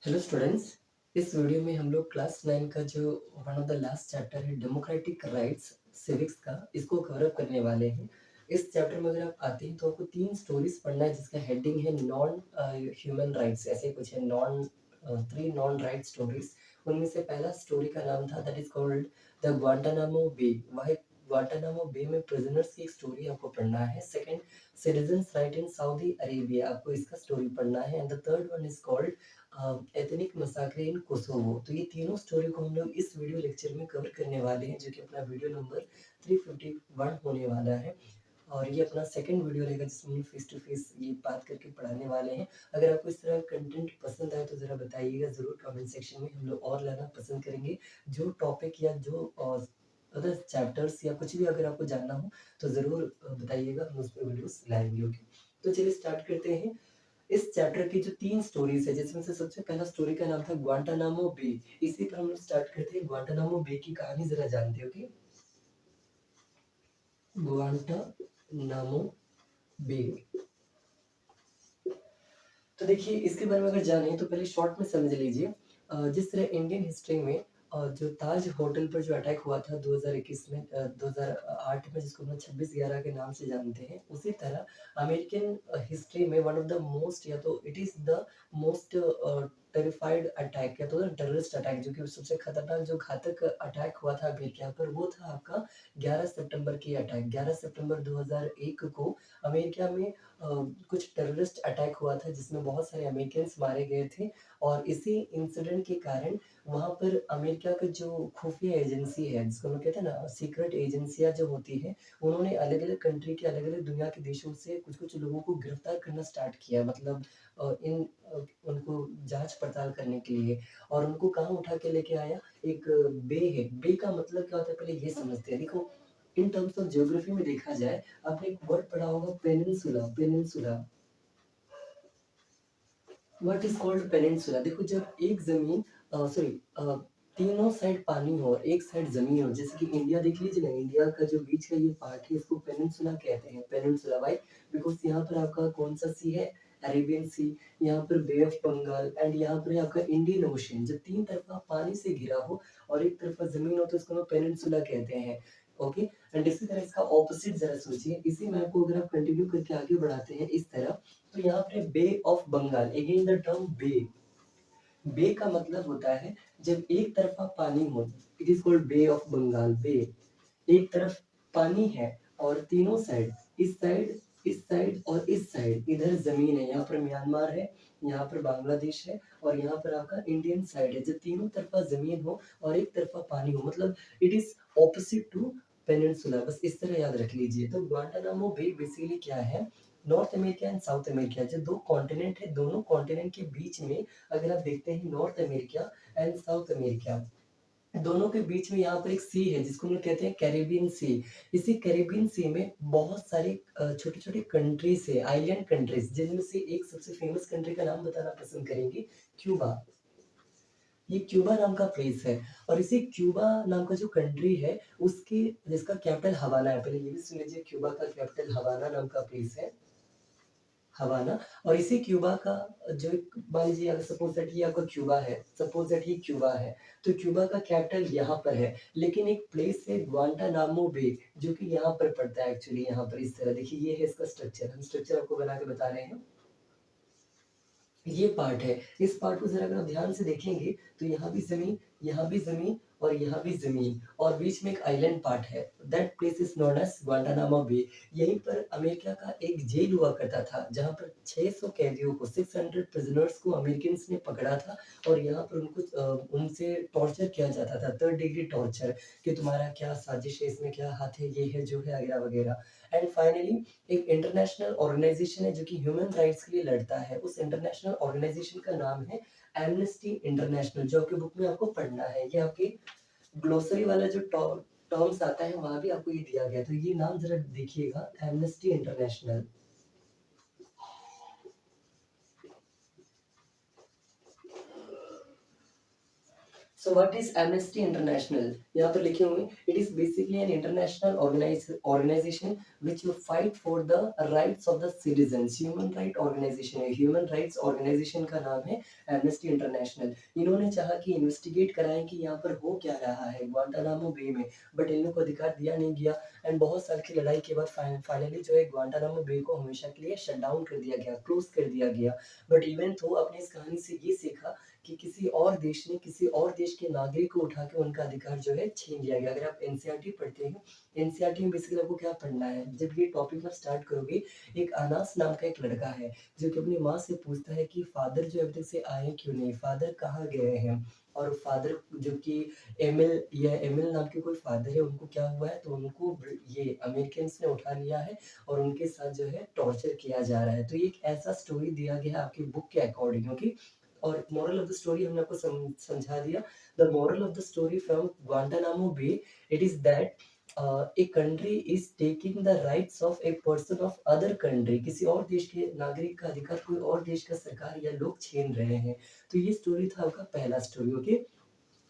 Hello students. इस video में हम लोग क्लास 9 का जो one of the last chapter है डेमोक्रेटिक राइट्स सिविक्स का, इसको कवर अप करने वाले हैं। इस चैप्टर में अगर आप आते हैं तो आपको 3 स्टोरीज पढ़ना है जिसका हेडिंग है नॉन ह्यूमन राइट्स, ऐसे कुछ है, नॉन 3 नॉन राइट स्टोरीज। उनमें से पहला स्टोरी का नाम था दैट इज कॉल्ड द ग्वांटानामो बे। वह ग्वांटानामो बे में प्रिजनर्स की एक स्टोरी आपको पढ़ना है। Second, citizens right in Saudi Arabia, आपको इसका स्टोरी पढ़ना है। And the third one is called ethnic massacre in Kosovo. तो ये तीनों स्टोरी को हम लोग इस वीडियो लेक्चर में कवर करने वाले हैं, जो कि अपना वीडियो नंबर 351 होने वाला है। और ये अपना सेकंड वीडियो रहेगा जिसमें हम फेस टू फेस ये बात करके पढ़ाने वाले हैं। अगर आपको इस तरह का कंटेंट पसंद आए तो ज़रा बताइएगा ज़रूर कमेंट सेक्शन में, हम लोग और लाना पसंद करेंगे। जो टॉपिक या जो अदर चैप्टर्स या कुछ भी अगर आपको जानना हो तो ज़रूर बताइएगा, हम उस पर वीडियोस लाएंगे। ओके, तो चलिए स्टार्ट करते हैं। इस चैप्टर की जो 3 स्टोरीज है जिसमें से सबसे पहला स्टोरी का नाम था ग्वांटानामो बे। इसी पर हम लोग स्टार्ट करते हैं। ग्वांटानामो बे की कहानी जरा जानते हो कि ग्वांटानामो बे। तो देखिए, इसके बारे में अगर जाने तो पहले शॉर्ट में समझ लीजिए। जिस तरह इंडियन हिस्ट्री में जो ताज होटल पर जो अटैक हुआ था 2021 में, 2008 में, जिसको हम लोग 26/11 के नाम से जानते हैं, उसी तरह अमेरिकन हिस्ट्री में वन ऑफ द मोस्ट, या तो it is the most terrified attack, या तो टेररिस्ट अटैक, जो कि सबसे खतरनाक जो घातक अटैक हुआ था अमेरिका पर, वो था आपका 11 सितंबर की अटैक। 11 सितंबर 2001 को अमेरिका में कुछ टेररिस्ट अटैक हुआ था जिसमें बहुत सारे अमेरिकन्स मारे गए थे। और इसी इंसिडेंट के कारण वहाँ पर अमेरिका का जो खुफिया एजेंसी है, जिसको हम लोग कहते हैं ना, सीक्रेट एजेंसियाँ जो होती हैं, उन्होंने अलग अलग कंट्री के, अलग अलग दुनिया के देशों से कुछ कुछ लोगों को गिरफ्तार करना स्टार्ट किया। मतलब उनको जांच पड़ताल करने के लिए। और उनको कहाँ उठा के लेके आया? एक बे है। बे का मतलब क्या होता है पहले ये समझते हैं। देखो, इन टर्म्स ऑफ ज्योग्राफी में देखा जाए, आपने एक वर्ड पढ़ा होगा peninsula. Peninsula, what is called peninsula? देखो, जब एक जमीन, सॉरी, तीनों साइड पानी हो और एक साइड जमीन हो, जैसे कि इंडिया देख लीजिए ना, इंडिया का जो बीच का ये पार्ट है इसको पेनिनसुला कहते हैं। Peninsula Y? बिकॉज यहाँ पर आपका कौन सा सी है? अरेबियन सी। यहाँ पर बे ऑफ बंगाल, एंड यहाँ पर आपका इंडियन ओशन, जब तीन तरफा पानी से घिरा हो और एक तरफा जमीन हो तो इसको हम पेनिनसुला कहते हैं। ओके। एंड इसी तरह इसका ऑपोजिट जरा सोचिए। इसी मैप को अगर आप कंटिन्यू करके आगे बढ़ाते हैं इस तरह, तो यहाँ पे Bay of Bengal, again the term bay. Bay का मतलब होता है जब एक तरफा पानी हो, it is called Bay of Bengal. Bay, एक तरफ पानी है और तीनों साइड, इस साइड, इस साइड और इस साइड, इधर जमीन है। यहाँ पर म्यांमार है, यहाँ पर बांग्लादेश है, और यहाँ पर आपका इंडियन साइड है। जब तीनों तरफा जमीन हो और एक तरफा पानी हो, मतलब it is opposite to peninsula. बस इस तरह याद रख लीजिए। तो ग्वांटानामो बे बेसिकली क्या है? North America and south America, जो दो कॉन्टिनेंट है, दोनों कॉन्टिनेंट के बीच में अगर आप देखते हैं north America and south America, दोनों के बीच में यहाँ पर एक सी है जिसको हम लोग कहते हैं कैरेबियन सी। इसी कैरेबियन सी में बहुत सारे छोटे छोटे कंट्रीज है, आइलैंड कंट्रीज, जिनमें से एक सबसे फेमस कंट्री का नाम बताना पसंद करेंगे, क्यूबा। ये क्यूबा नाम का प्लेस है। और इसी क्यूबा नाम का जो कंट्री है, उसके, जिसका कैपिटल हवाना है, पहले ये भी सुन लीजिए, क्यूबा का कैपिटल हवाना नाम का प्लेस है, हवाना। और इसी क्यूबा का जो, मान लीजिए अगर सपोज दैट ये आपका क्यूबा है, सपोज दैट ये क्यूबा है, तो क्यूबा का कैपिटल यहाँ पर है, लेकिन एक प्लेस है ग्वांटानामो बे जो कि यहाँ पर पड़ता है। एक्चुअली यहाँ पर इस तरह देखिए, ये है इसका स्ट्रक्चर, हम स्ट्रक्चर आपको बना के बता रहे हैं। ये पार्ट है। इस पार्ट को जरा अगर आप ध्यान से देखेंगे तो यहाँ भी जमीन, यहाँ भी जमीन और यहाँ भी जमीन, और बीच में एक आइलैंड पार्ट है। That place is known as Guantanamo Bay. यहीं पर अमेरिका का एक जेल हुआ करता था जहाँ पर 600 कैदियों को, 600 प्रिजनर्स को अमेरिकन ने पकड़ा था। और यहाँ पर उनको उनसे टॉर्चर किया जाता था, 3rd डिग्री टॉर्चर, कि तुम्हारा क्या साजिश है, इसमें क्या हाथ है, ये है जो है, वगैरह वगैरह। एंड फाइनली एक इंटरनेशनल ऑर्गेनाइजेशन है जो कि ह्यूमन राइट्स के लिए लड़ता है। उस इंटरनेशनल ऑर्गेनाइजेशन का नाम है एमनेस्टी इंटरनेशनल, जो आपके बुक में आपको पढ़ना है। ये आपके ग्लोसरी वाला जो टर्म्स आता है वहां भी आपको ये दिया गया, तो ये नाम जरा देखिएगा, Amnesty International. So what is Amnesty International? यहाँ पर लिखे हुए it is basically an international organization which you fight for the rights of the citizens. Human right organization है, ह्यूमन राइट्स ऑर्गेनाइजेशन का नाम है एमनेस्टी इंटरनेशनल। इन्होंने चाहा कि इन्वेस्टिगेट कराएं कि यहाँ पर हो क्या रहा है ग्वांटानामो बे में, बट इन लोग को अधिकार दिया नहीं गया। एंड बहुत साल की लड़ाई के बाद फाइनली जो है ग्वांटानामो बे को हमेशा के लिए शट डाउन कर दिया गया, क्लोज कर दिया गया। बट इवन तो आपने इस कहानी से ये सीखा कि किसी और देश ने किसी और देश के नागरिक को उठा के उनका अधिकार जो है छीन लिया गया। अगर आप एनसीईआरटी पढ़ते हैं, एनसीईआरटी में बेसिकली आपको क्या पढ़ना है, जब ये टॉपिक आप स्टार्ट करोगे, एक अनास नाम का एक लड़का है जो कि अपनी माँ से पूछता है कि फादर जो अभी तक से आए क्यों नहीं, फादर कहाँ गए हैं। और फादर जो कि एमिल या एमिल नाम के कोई फादर है, उनको क्या हुआ है, तो उनको ये अमेरिकन ने उठा लिया है और उनके साथ जो है टॉर्चर किया जा रहा है। तो ये एक ऐसा स्टोरी दिया गया है आपकी बुक के अकॉर्डिंग, ओके। और मोरल ऑफ द स्टोरी हमने आपको समझा दिया। The moral of the story from Guantanamo Bay, it is that a country is taking the rights of a person of other country, किसी और देश के नागरिक का अधिकार कोई और देश का सरकार या लोग छीन रहे हैं। तो ये स्टोरी था आपका पहला story, okay.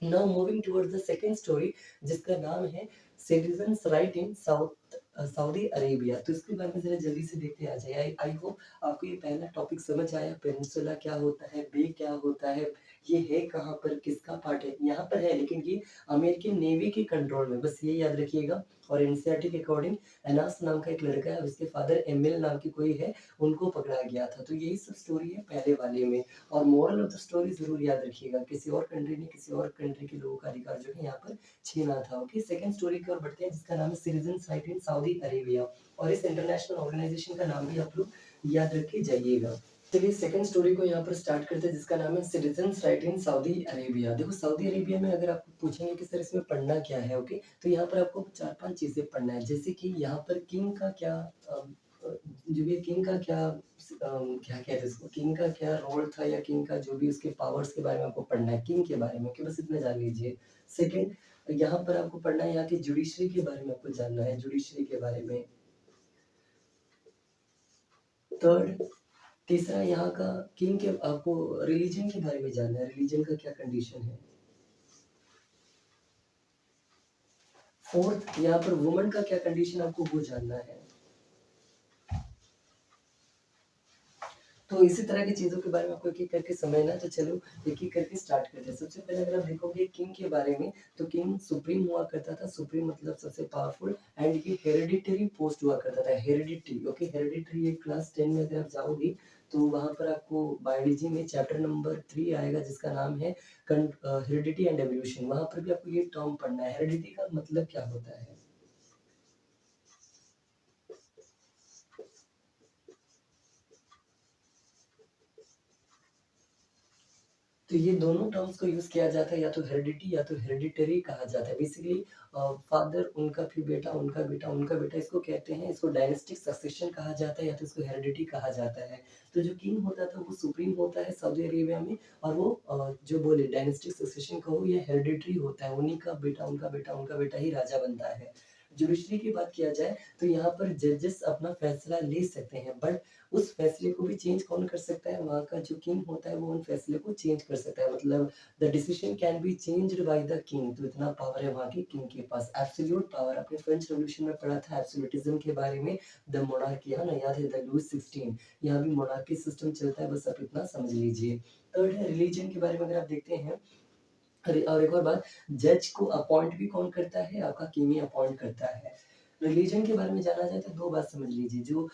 Now moving towards the second story, जिसका नाम है citizens right in Saudi Arabia. तो इसके बारे में जरा जल्दी से देखते आ जाए। आई होप आपको ये पहला टॉपिक समझ आया, पेनिनसुला क्या होता है, बे क्या होता है, ये है कहाँ पर, किसका पार्ट है, यहाँ पर है लेकिन ये अमेरिकन नेवी के कंट्रोल में, बस ये याद रखिएगा। और एनसीईआरटी के अकॉर्डिंग एनास नाम का एक लड़का है, उसके फादर एमिल नाम की कोई है, उनको पकड़ा गया था। तो यही सब स्टोरी है पहले वाले में। और मोरल ऑफ द स्टोरी जरूर याद रखिएगा, किसी और कंट्री ने किसी और कंट्री के लोगों का अधिकार जो है यहाँ पर छीना था, ओके। सेकंड स्टोरी की ओर बढ़ते हैं, जिसका नाम है citizens right in Saudi Arabia. और इस इंटरनेशनल ऑर्गेनाइजेशन का नाम भी आप लोग याद रख के जाइएगा। चलिए सेकंड स्टोरी को यहाँ पर स्टार्ट करते हैं, जिसका नाम है citizens right in Saudi Arabia. देखो सऊदी अरेबिया में अगर आप पूछेंगे कि सर इसमें पढ़ना क्या है, ओके, तो यहाँ पर आपको 4-5 चीजें पढ़ना है। जैसे कि यहाँ पर किंग का क्या जो भी किंग का क्या क्या कहते हैं इसको, किंग का क्या रोल था या किंग का जो भी उसके पावर्स के बारे में आपको पढ़ना है, किंग के बारे में, कि बस इतना जान लीजिए। सेकंड, यहाँ पर आपको पढ़ना है यहाँ की जुडिशरी के बारे में, आपको जानना है जुडिशरी के बारे में। थर्ड, तीसरा यहाँ का किंग के आपको रिलीजन के बारे में जानना है, रिलीजन का क्या कंडीशन है। फोर्थ, यहाँ पर वुमन का क्या कंडीशन आपको वो जानना है। तो इसी तरह की चीज़ों के बारे में आपको एक-एक करके समझना है, तो चलो एक-एक करके स्टार्ट करते हैं। सबसे पहले अगर आप देखोगे किंग के बारे में, तो किंग सुप्रीम हुआ करता था, सुप्रीम मतलब सबसे पावरफुल। एंड ये हेरेडिटरी पोस्ट हुआ करता था, हेरेडिटरी, ओके। हेरेडिटरी ये क्लास 10 में अगर आप जाओगे, तो वहाँ पर आपको बायोलॉजी में चैप्टर नंबर 3 आएगा, जिसका नाम है हेरेडिटी एंड एवोल्यूशन। वहाँ पर भी आपको ये टर्म पढ़ना है, हेरेडिटी का मतलब क्या होता है। तो ये दोनों टर्म्स को यूज किया जाता है, या तो हेरिडिटी या तो हेरिडिटरी कहा जाता है। बेसिकली फादर, उनका फिर बेटा, उनका बेटा, उनका बेटा, इसको कहते हैं, इसको डायनेस्टिक सक्सेशन कहा जाता है, या तो इसको हेरिडिटी कहा जाता है। तो जो किंग होता था वो सुप्रीम होता है सऊदी अरेबिया में, और वो जो बोले डायनेस्टिक सक्सेशन कहो या हेरिडिटरी होता है, उन्हीं का बेटा, उनका बेटा, उनका बेटा ही राजा बनता है। जुडिशरी की बात किया जाए, तो यहाँ पर जजेस अपना फैसला ले सकते हैं, बट उस फैसले को भी चेंज कौन कर सकता है, वहाँ का जो किंग होता है वो उन फैसले को चेंज कर सकता है। मतलब the decision can be changed by the king. तो इतना पावर है वहाँ के किंग के पास, एब्सोल्यूट पावर। आपने फ्रेंच रेवोल्यूशन में पढ़ा था एब्सोल्यूटिज्म के बारे में, द मोनार्की, है ना, याद है, द लुई 16। यहाँ भी मोनार्की सिस्टम चलता है, बस आप इतना समझ लीजिए। थर्ड है रिलीजन के बारे में, अगर आप देखते हैं, अरे और एक और बात, जज को अपॉइंट भी कौन करता है, आपका किंग ही अपॉइंट करता है। रिलीजन के बारे में जाना जाए तो दो बात समझ लीजिए, जो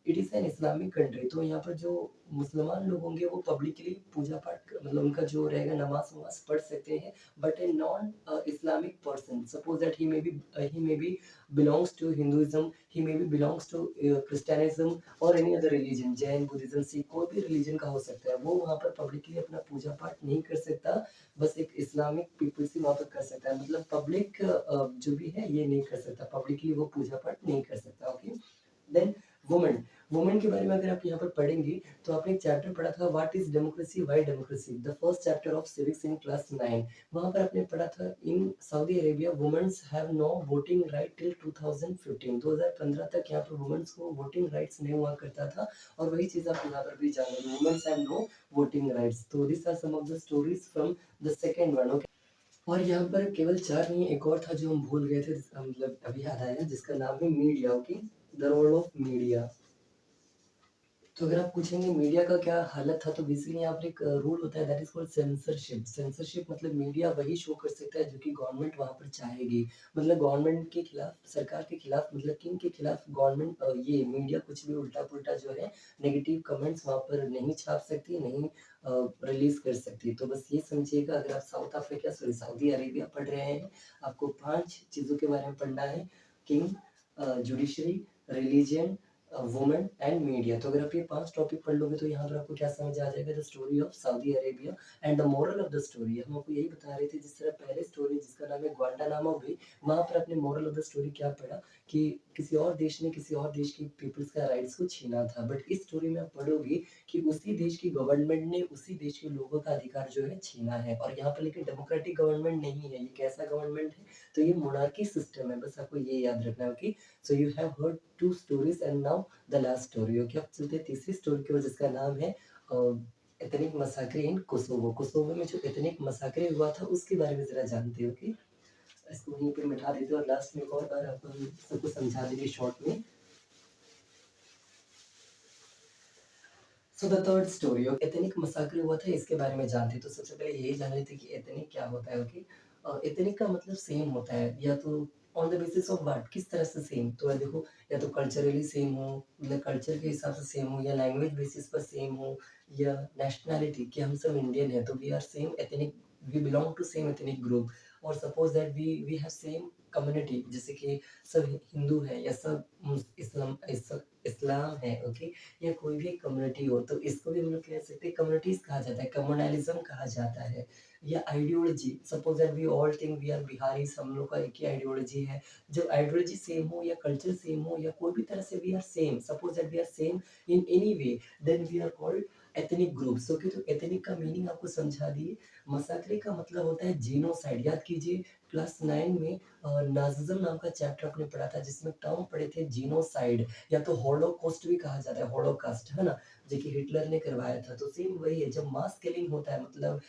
it is an Islamic country, तो यहाँ पर जो मुसलमान लोग होंगे वो पब्लिकली पूजा पाठ मतलब उनका जो रहेगा नमाज वमाज पढ़ सकते हैं। But a non Islamic person, suppose that he may be belongs to Hinduism, he may be belongs to Christianism और any other religion, Jain, Buddhism, Sikh, कोई भी रिलीजन का हो सकता है, वो वहाँ पर पब्लिकली अपना पूजा पाठ नहीं कर सकता। बस एक इस्लामिक पीपल्स ही वहाँ पर कर सकता है, मतलब पब्लिक जो भी है ये नहीं कर सकता, पब्लिकली वो पूजा पाठ नहीं कर सकता, ओके। देन वुमेन, वुमेन के बारे में अगर आप यहाँ पर पढ़ेंगे, तो आपने एक चैप्टर पढ़ा था what is democracy, why democracy, the first chapter of civics in class 9। वहाँ पर आपने पढ़ा था in Saudi Arabia womens have no voting right till 2015, 2015 तक यहाँ पर वुमेन्स को वोटिंग राइट्स नहीं हुआ करता था। और वही चीज आप यहाँ पर भी जान रहे, womens have no voting rights. तो this are some of the stories from the second one, okay. और यहाँ पर केवल 4 नहीं, एक और था जो हम भूल गए थे, मतलब अभी याद आया, जिसका नाम है media, okay? The role of media. तो अगर आप पूछेंगे मीडिया का क्या हालत था, तो बेसिकली यहाँ पर एक रूल होता है, that is called censorship. Censorship मतलब मीडिया वही शो कर सकता है जो कि गवर्नमेंट वहाँ पर चाहेगी। मतलब गवर्नमेंट के खिलाफ, सरकार के खिलाफ, मतलब किंग के खिलाफ गवर्नमेंट ये मीडिया कुछ भी उल्टा-पुल्टा जो है नेगेटिव कमेंट्स वहाँ पर नहीं छाप सकती, नहीं रिलीज़ कर सकती। तो बस ये समझिएगा, अगर आप सऊदी अरेबिया पढ़ रहे हैं, आपको 5 चीज़ों के बारे में पढ़ना है। King, judiciary, religion, women and media. तो अगर आप ये 5 टॉपिक पढ़ लोगे तो यहाँ पर आपको क्या समझ आ जाएगा, the story of Saudi Arabia and the moral of the story. हम आपको यही बता रहे थे, जिस तरह पहले स्टोरी जिसका नाम है ग्वांटानामो बे, वहाँ पर आपने मोरल ऑफ द स्टोरी क्या पढ़ा कि किसी और देश ने किसी और देश की पीपल्स का राइट्स को छीना था। बट इस स्टोरी में आप पढ़ोगे कि उसी देश की गवर्नमेंट ने उसी देश के लोगों का अधिकार जो है छीना है। और यहाँ पर लेकिन डेमोक्रेटिक गवर्नमेंट नहीं है, ये कैसा गवर्नमेंट है? तो ये मोनार्की सिस्टम है, बस आपको ये याद रखना है, okay? So you have heard 2 stories and now the last story, okay? अब चलते हैं तीसरी स्टोरी की ओर, जिसका नाम है एथनिक मसाक्रे इन कोसोवो। कोसोवो में जो एथनिक मसाक्रे हुआ था उसके बारे में जरा जानते हो, ओके? इसको वहीं पे मिटा देते हैं और लास्ट में एक और बार आपको हम सबको समझा देंगे शॉर्ट में। So the third story, okay? Ethnic massacre हुआ था, इसके बारे में जानते हैं। तो सबसे पहले यही जान लेते हैं कि एथनिक क्या होता है, ओके? एथनिक का मतलब सेम होता है, या तो on the basis of what, किस तरह से सेम? तो देखो, या तो कल्चरली सेम हो, मतलब कल्चर के हिसाब से सेम हो, या लैंग्वेज बेसिस पर सेम हो, या नेशनैलिटी कि हम सब इंडियन हैं तो we are same ethnic, we belong to same ethnic group. और suppose that we have same community, जैसे कि सब हिंदू हैं, या सब इस्लाम है, ओके? या कोई भी कम्युनिटी हो, तो इसको भी हम लोग कह सकते हैं कम्युनिटीज़ कहा जाता है, कम्युनलिज़्म कहा जाता है। या ideology, suppose that we all think we are Biharis, हम लोग का एक ही आइडियोलॉजी है। जब आइडियोलॉजी सेम हो, या कल्चर सेम हो, या कोई भी तरह से we are same, suppose that we are same in any way, then we are called ethnic groups, okay? तो एथनिक का मीनिंग आपको समझा दिए। मसाक्रे का मतलब होता है जीनोसाइड। याद कीजिए, क्लास 9 में नाज़िज़्म नाम का चैप्टर आपने पढ़ा था, जिसमें टर्म पढ़े थे जीनोसाइड, या तो हॉलोकॉस्ट भी कहा जाता है, हॉलोकास्ट, है ना? जो कि हिटलर ने करवाया था। तो सेम वही है, जब मास किलिंग होता है, मतलब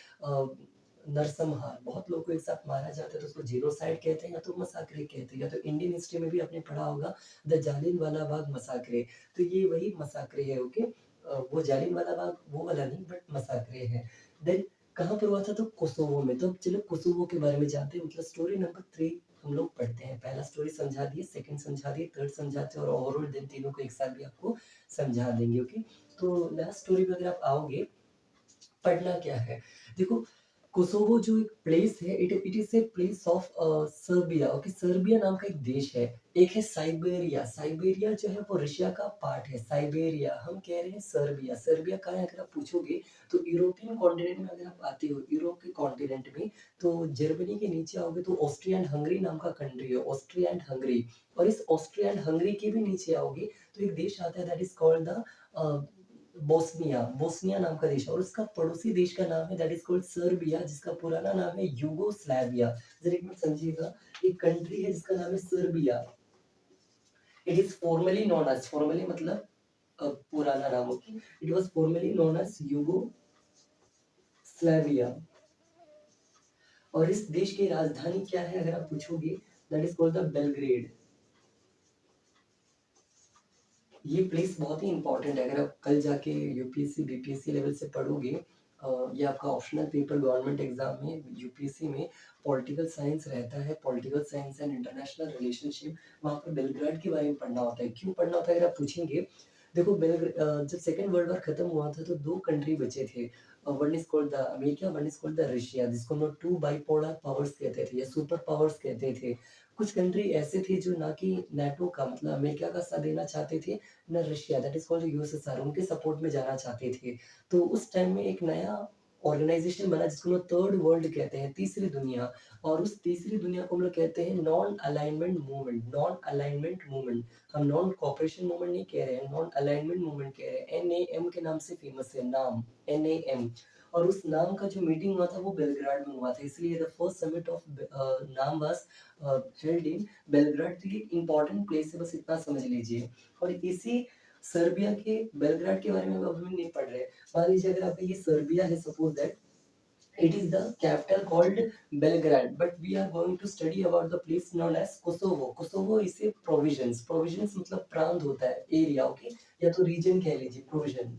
नरसंहार, बहुत लोगों को एक साथ मारा जाता है, तो उसको जेनोसाइड कहते हैं, या तो मसाक्रे कहते हैं। या तो इंडियन हिस्ट्री में भी आपने पढ़ा होगा, द जालियनवाला बाग मसाक्रे। तो ये वही मसाक्रे है, ओके? वो जालियनवाला बाग वो वाला नहीं, बट मसाक्रे है। देन कहाँ पर हुआ था? तो कोसोवो में। तो अब चलो कोसोवो के बारे में जानते हैं, मतलब स्टोरी नंबर 3 हम लोग पढ़ते हैं। पहला स्टोरी समझा दिए, सेकंड समझा दिए, थर्ड समझाते हैं, और ओवरऑल देन तीनों को एक साथ भी आपको समझा देंगे, ओके? तो लास्ट स्टोरी पे अगर आप आओगे, पढ़ना क्या है? देखो, कोसोवो जो एक प्लेस है, it is a place of Serbia, okay? Serbia नाम का एक देश है। एक है साइबेरिया, साइबेरिया जो है वो रशिया का पार्ट है, साइबेरिया। हम कह रहे हैं सर्बिया। सर्बिया कहाँ है अगर आप पूछोगे, तो यूरोपियन कॉन्टिनेंट में अगर आप आते हो, यूरोप के कॉन्टिनेंट में, तो जर्मनी के नीचे आओगे तो ऑस्ट्रिया एंड हंगरी नाम का कंट्री है, ऑस्ट्रिया एंड हंगरी। और इस ऑस्ट्रिया एंड हंगरी के भी नीचे आओगे तो एक देश आता है, that is called the a, Bosnia. Bosnia नाम का देश है, और उसका पड़ोसी देश का नाम है, दैट इज़ कॉल्ड सर्बिया, जिसका पुराना नाम है यूगोस्लाविया। ज़रा एक मिनट समझिएगा, एक कंट्री है जिसका नाम है Serbia. It is formally known as, formally मतलब पुराना नाम, okay? It was formally known as Yugoslavia. और इस देश की राजधानी क्या है अगर आप पूछोगे, that is called the Belgrade. ये प्लेस बहुत ही इम्पोर्टेंट है, अगर आप कल जाके यूपीएससी बीपीएससी लेवल से पढ़ोगे, ये आपका ऑप्शनल पेपर गवर्नमेंट एग्जाम में यूपीएससी में पॉलिटिकल साइंस रहता है, political science and international relationship. वहाँ पर बेलग्राड के बारे में पढ़ना होता है। क्यों पढ़ना होता है अगर आप पूछेंगे, देखो, जब सेकेंड वर्ल्ड वॉर खत्म हुआ था तो दो कंट्री बचे थे, one is called the America, one is called the Russia, जिसको हम लोग टू बाइपोलर पावर्स कहते थे, या सुपर पावर्स कहते थे। कुछ कंट्री ऐसे थे जो ना कि नाटो का मतलब अमेरिका का साथ देना चाहते थे, न Russia, that is called USSR, उनके सपोर्ट में जाना चाहते थे। तो उस टाइम में एक नया ऑर्गेनाइजेशन बना जिसको हम लोग थर्ड वर्ल्ड कहते हैं, तीसरी दुनिया। और उस तीसरी दुनिया को हम लोग कहते हैं non alignment movement, non alignment movement. हम नॉन कॉपरेशन मूवमेंट नहीं कह रहे हैं, नॉन अलाइनमेंट मूवमेंट कह रहे हैं। एनएएम के नाम से फेमस है, नाम एनएएम। और उस नाम का जो मीटिंग हुआ था वो बेलग्राड में हुआ था, इसलिए द फर्स्ट समिट ऑफ नाम वाज हेल्ड इन बेलग्राड। तो ये एक इंपॉर्टेंट प्लेस है, बस इतना समझ लीजिए। और इसी सर्बिया के बेलग्राड के बारे में अब हम नहीं पढ़ रहे। मान लीजिए अगर आपका ये सर्बिया है, suppose that It is the capital called Belgrade, but we are going to study about the place known as Kosovo. Kosovo is a province. Province मतलब प्रांत होता है, एरिया, ओके, या तो रीजन कह लीजिए, प्रोविजन।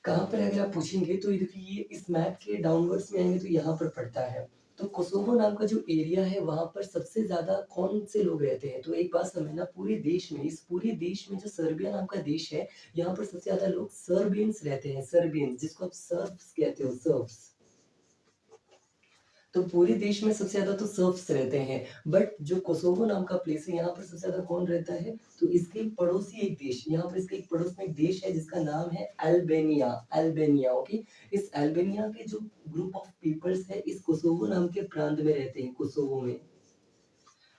कहाँ पर अगर आप पूछेंगे तो ये देखिए, ये इस मैप के डाउनवर्ड्स में आएंगे तो यहाँ पर पड़ता है। तो कोसोवो नाम का जो एरिया है वहां पर सबसे ज्यादा कौन से लोग रहते हैं, तो एक बात समझना, पूरे देश में, इस पूरे देश में जो सर्बिया नाम का देश है, यहाँ पर सबसे ज्यादा लोग सर्बियंस रहते हैं, सर्बियंस, जिसको आप सर्ब्स कहते हो, सर्ब्स। तो पूरे देश में सबसे ज्यादा तो सर्ब्स रहते हैं, बट जो कोसोवो नाम का प्लेस है यहाँ पर सबसे ज्यादा कौन रहता है, तो इसके पड़ोसी एक देश, यहाँ पर इसके एक पड़ोस में एक देश है जिसका नाम है अल्बेनिया। Albania, okay. इस अल्बेनिया के जो ग्रुप ऑफ पीपल्स है इस कोसोवो नाम के प्रांत में रहते हैं, कोसोवो में।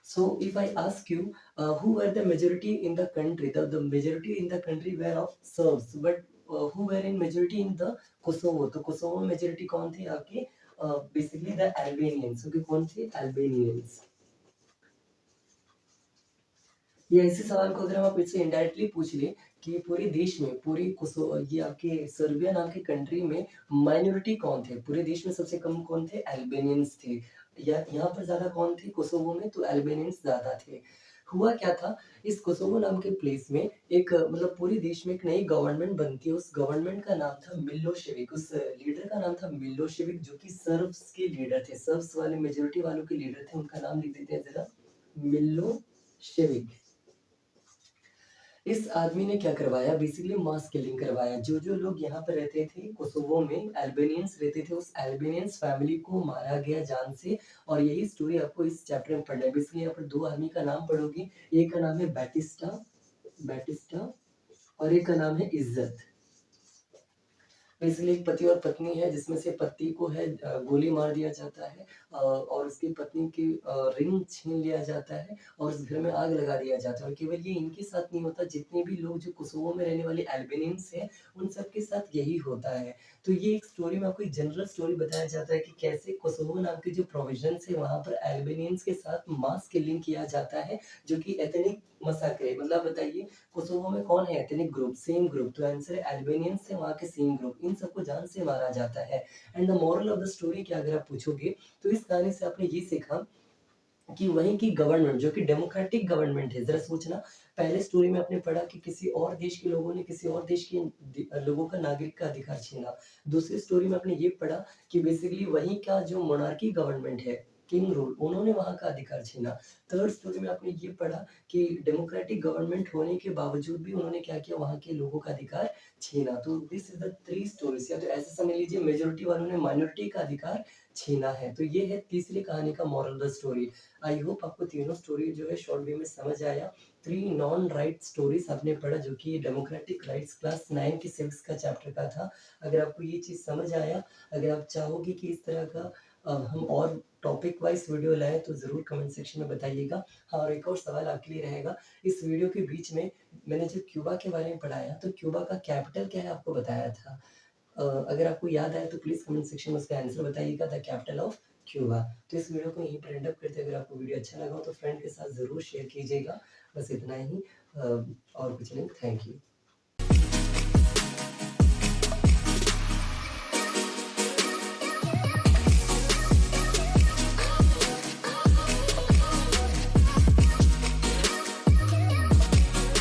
So if I ask you, who were the majority in the country, the majority in the country were of Serbs, but who were in majority in the Kosovo, तो कोसोवो में majority कौन थी आपके, basically the अल्बेनियंस, okay, कौन थे, अल्बेनियंस। ये ऐसे सवाल को अगर हम आप इससे इनडायरेक्टली पूछ ले कि पूरे देश में, पूरी कोसो ये आपके सर्बिया नाम के कंट्री में माइनॉरिटी कौन थे, पूरे देश में सबसे कम कौन थे, अल्बेनियंस थे, या यहाँ पर ज्यादा कौन थे कोसोवो में, तो अल्बेनियंस ज्यादा थे। हुआ क्या था, इस कोसोवो नाम के प्लेस में एक मतलब पूरे देश में एक नई गवर्नमेंट बनती है, उस गवर्नमेंट का नाम था मिलोशेविक, उस लीडर का नाम था मिलोशेविक, जो कि सर्ब्स के लीडर थे, सर्ब्स वाले मेजोरिटी वालों के लीडर थे, उनका नाम लिख देते हैं जरा, मिलोशेविक। इस आदमी ने क्या करवाया, बेसिकली मास किलिंग करवाया, जो जो लोग यहाँ पर रहते थे कोसोवो में, अल्बेनियंस रहते थे, उस अल्बेनियंस फैमिली को मारा गया जान से। और यही स्टोरी आपको इस चैप्टर में पढ़ना है। बेसिकली यहाँ पर दो आदमी का नाम पढ़ोगे, एक का नाम है बैटिस्टा, बैटिस्टा, और एक का नाम है इज्जत। बेसिकली एक पति और पत्नी है, जिसमें से पति को है गोली मार दिया जाता है, और उसकी पत्नी की रिंग छीन लिया जाता है, और उस घर में आग लगा दिया जाता है। और केवल ये इनके साथ नहीं होता, जितने भी लोग जो कोसोवो में रहने वाले अल्बेनियंस हैं उन सबके साथ यही होता है। तो ये एक स्टोरी में आपको एक जनरल स्टोरी बताया जाता है कि कैसे कोसोवो नाम के जो प्रोविजंस है वहां पर अल्बेनियंस के साथ मास किलिंग किया जाता है, जो कि एथनिक मसाकर है। मतलब बताइए, कोसोवो में कौन है, एथनिक ग्रुप, सेम ग्रुप, तो आंसर है अल्बेनियंस है, वहाँ के सेम ग्रुप, इन सबको जान से मारा जाता है। And the moral of the story क्या अगर आप पूछोगे, तो इस कहानी से आपने ये सीखा कि वहीं की गवर्नमेंट, जो कि डेमोक्रेटिक गवर्नमेंट है, जरा सोचना, पहले स्टोरी में आपने पढ़ा कि किसी और देश के लोगों ने किसी और देश के लोगों का नागरिक का अधिकार छीना। दूसरी स्टोरी में आपने ये पढ़ा कि बेसिकली वहीं का जो मोनार्की गवर्नमेंट है, किंग रूल, उन्होंने वहां का अधिकार छीना। थर्ड स्टोरी में आपने ये पढ़ा कि डेमोक्रेटिक गवर्नमेंट होने के बावजूद भी उन्होंने क्या किया, वहां के लोगों का अधिकार छीना। तो this is the three stories, या तो ऐसे समझ लीजिए मेजोरिटी वालों ने माइनॉरिटी का अधिकार छीना है। तो ये है तीसरी कहानी का moral the story. I hope आपको तीनों स्टोरी जो है शॉर्ट वे में समझ आया। थ्री नॉन राइट स्टोरीज आपने पढ़ा, जो कि डेमोक्रेटिक राइट्स क्लास 9 की सिविक्स का चैप्टर का था। अगर आपको ये चीज़ समझ आया, अगर आप चाहोगे कि इस तरह का हम और टॉपिक वाइज वीडियो लाएं, तो ज़रूर कमेंट सेक्शन में बताइएगा। हाँ, और एक और सवाल आपके लिए रहेगा, इस वीडियो के बीच में मैंने जो क्यूबा के बारे में पढ़ाया, तो क्यूबा का कैपिटल क्या है आपको बताया था। अगर आपको याद आए तो प्लीज़ कमेंट सेक्शन में उसका आंसर बताइएगा, द कैपिटल ऑफ क्यूबा। तो इस वीडियो को यहीं पर एंड अप करते हैं। अगर आपको वीडियो अच्छा लगा हो तो फ्रेंड के साथ ज़रूर शेयर कीजिएगा। बस इतना ही, और कुछ नहीं। Thank you.